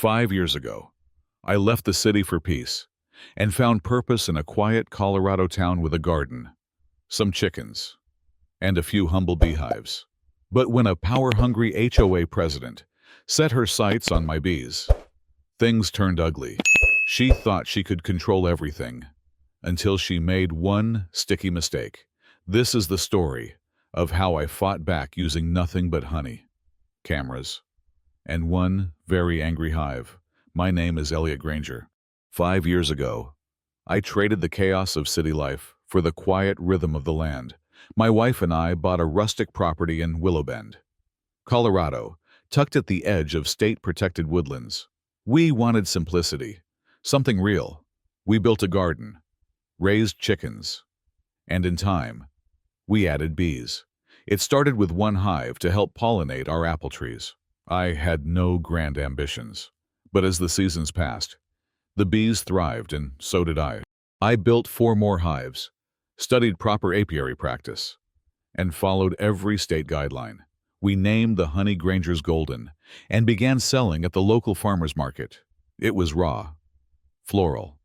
5 years ago, I left the city for peace and found purpose in a quiet Colorado town with a garden, some chickens, and a few humble beehives. But when a power-hungry HOA president set her sights on my bees, things turned ugly. She thought she could control everything until she made one sticky mistake. This is the story of how I fought back using nothing but honey, cameras, and one very angry hive. My name is Elliot Granger. 5 years ago, I traded the chaos of city life for the quiet rhythm of the land. My wife and I bought a rustic property in Willowbend, Colorado, tucked at the edge of state-protected woodlands. We wanted simplicity, something real. We built a garden, raised chickens, and in time, we added bees. It started with one hive to help pollinate our apple trees. I had no grand ambitions, but as the seasons passed, the bees thrived and so did I. I built 4 more hives, studied proper apiary practice, and followed every state guideline. We named the honey Granger's Golden and began selling at the local farmer's market. It was raw, floral,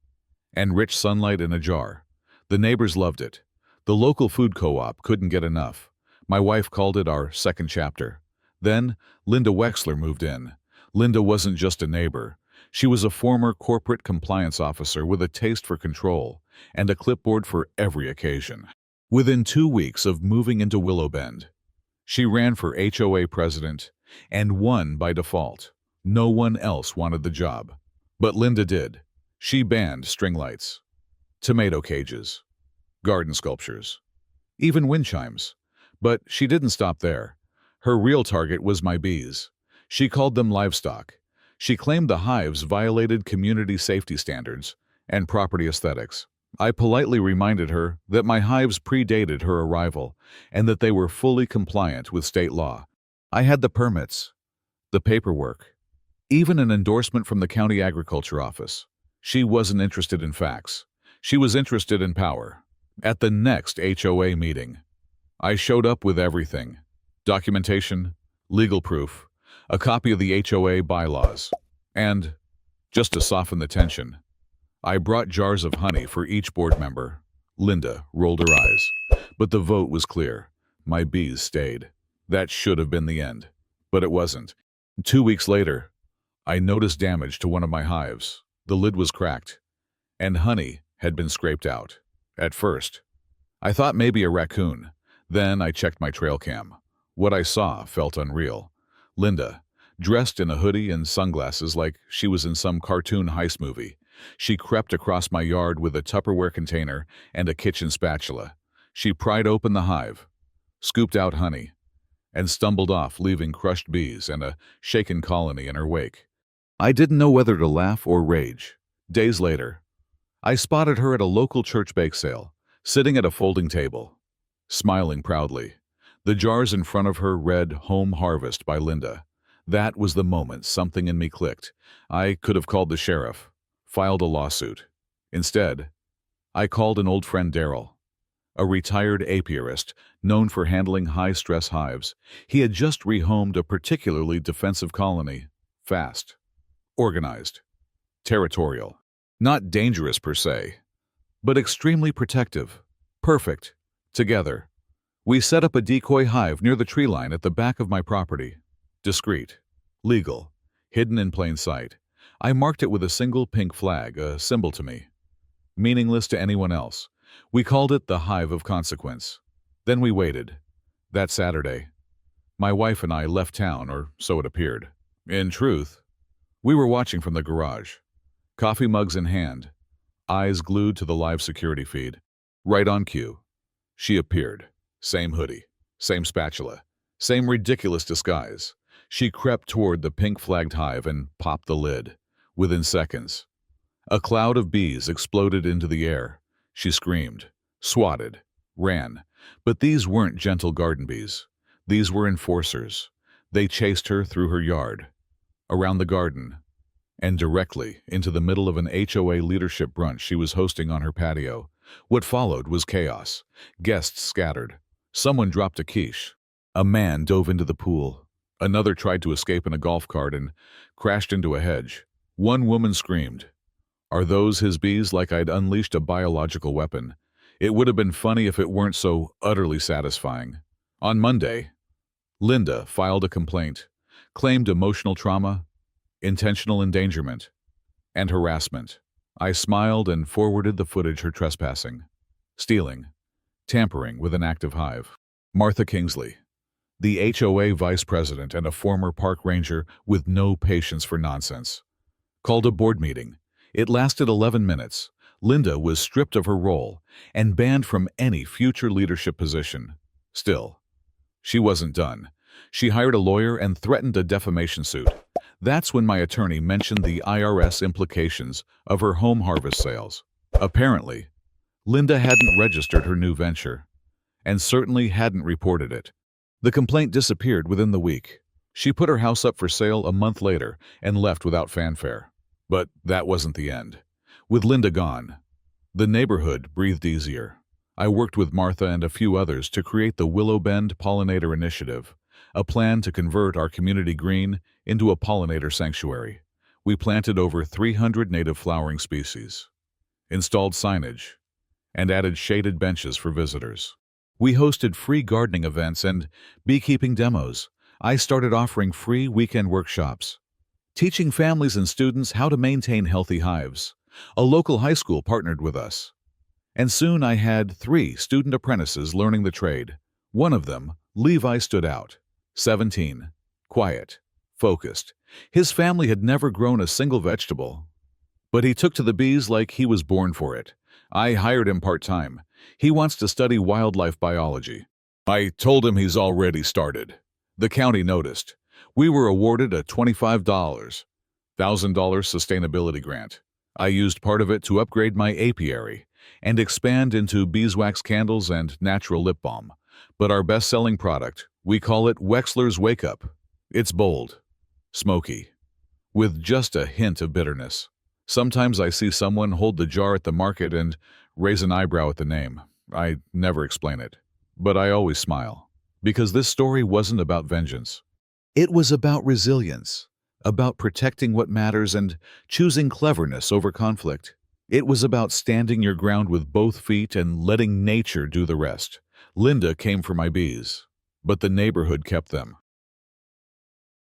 and rich sunlight in a jar. The neighbors loved it. The local food co-op couldn't get enough. My wife called it our second chapter. Then, Linda Wexler moved in. Linda wasn't just a neighbor. She was a former corporate compliance officer with a taste for control and a clipboard for every occasion. Within 2 weeks of moving into Willowbend, she ran for HOA president and won by default. No one else wanted the job, but Linda did. She banned string lights, tomato cages, garden sculptures, even wind chimes. But she didn't stop there. Her real target was my bees. She called them livestock. She claimed the hives violated community safety standards and property aesthetics. I politely reminded her that my hives predated her arrival and that they were fully compliant with state law. I had the permits, the paperwork, even an endorsement from the county agriculture office. She wasn't interested in facts. She was interested in power. At the next HOA meeting, I showed up with everything: documentation, legal proof, a copy of the HOA bylaws, and, just to soften the tension, I brought jars of honey for each board member. Linda rolled her eyes, but the vote was clear. My bees stayed. That should have been the end, but it wasn't. 2 weeks later, I noticed damage to one of my hives. The lid was cracked, and honey had been scraped out. At first, I thought maybe a raccoon. Then I checked my trail cam. What I saw felt unreal. Linda, dressed in a hoodie and sunglasses like she was in some cartoon heist movie. She crept across my yard with a Tupperware container and a kitchen spatula. She pried open the hive, scooped out honey, and stumbled off, leaving crushed bees and a shaken colony in her wake. I didn't know whether to laugh or rage. Days later, I spotted her at a local church bake sale, sitting at a folding table, smiling proudly. The jars in front of her read "Home Harvest" by Linda. That was the moment something in me clicked. I could have called the sheriff, filed a lawsuit. Instead, I called an old friend, Daryl, a retired apiarist known for handling high-stress hives. He had just rehomed a particularly defensive colony. Fast, organized, territorial. Not dangerous per se, but extremely protective. Perfect. Together, we set up a decoy hive near the tree line at the back of my property. Discreet, legal, hidden in plain sight. I marked it with a single pink flag, a symbol to me, meaningless to anyone else. We called it the Hive of Consequence. Then we waited. That Saturday, my wife and I left town, or so it appeared. In truth, we were watching from the garage, coffee mugs in hand, eyes glued to the live security feed. Right on cue, she appeared. Same hoodie, same spatula, same ridiculous disguise. She crept toward the pink-flagged hive and popped the lid. Within seconds, a cloud of bees exploded into the air. She screamed, swatted, ran. But these weren't gentle garden bees. These were enforcers. They chased her through her yard, around the garden, and directly into the middle of an HOA leadership brunch she was hosting on her patio. What followed was chaos. Guests scattered. Someone dropped a quiche. A man dove into the pool. Another tried to escape in a golf cart and crashed into a hedge. One woman screamed, "Are those his bees?" Like I'd unleashed a biological weapon. It would have been funny if it weren't so utterly satisfying. On Monday, Linda filed a complaint, claimed emotional trauma, intentional endangerment, and harassment. I smiled and forwarded the footage her trespassing, stealing, tampering with an active hive. Martha Kingsley, the HOA vice president and a former park ranger with no patience for nonsense, called a board meeting. It lasted 11 minutes. Linda was stripped of her role and banned from any future leadership position. Still, she wasn't done. She hired a lawyer and threatened a defamation suit. That's when my attorney mentioned the IRS implications of her home harvest sales. Apparently, Linda hadn't registered her new venture, and certainly hadn't reported it. The complaint disappeared within the week. She put her house up for sale a month later and left without fanfare. But that wasn't the end. With Linda gone, the neighborhood breathed easier. I worked with Martha and a few others to create the Willowbend Pollinator Initiative, a plan to convert our community green into a pollinator sanctuary. We planted over 300 native flowering species, installed signage, and added shaded benches for visitors. We hosted free gardening events and beekeeping demos. I started offering free weekend workshops, teaching families and students how to maintain healthy hives. A local high school partnered with us, and soon I had 3 student apprentices learning the trade. One of them, Levi, stood out. 17, quiet, focused. His family had never grown a single vegetable, but he took to the bees like he was born for it. I hired him part-time. He wants to study wildlife biology. I told him he's already started. The county noticed. We were awarded a $25,000 sustainability grant. I used part of it to upgrade my apiary and expand into beeswax candles and natural lip balm. But our best-selling product, we call it Wexler's Wake Up. It's bold, smoky, with just a hint of bitterness. Sometimes I see someone hold the jar at the market and raise an eyebrow at the name. I never explain it, but I always smile, because this story wasn't about vengeance. It was about resilience, about protecting what matters and choosing cleverness over conflict. It was about standing your ground with both feet and letting nature do the rest. Linda came for my bees, but the neighborhood kept them.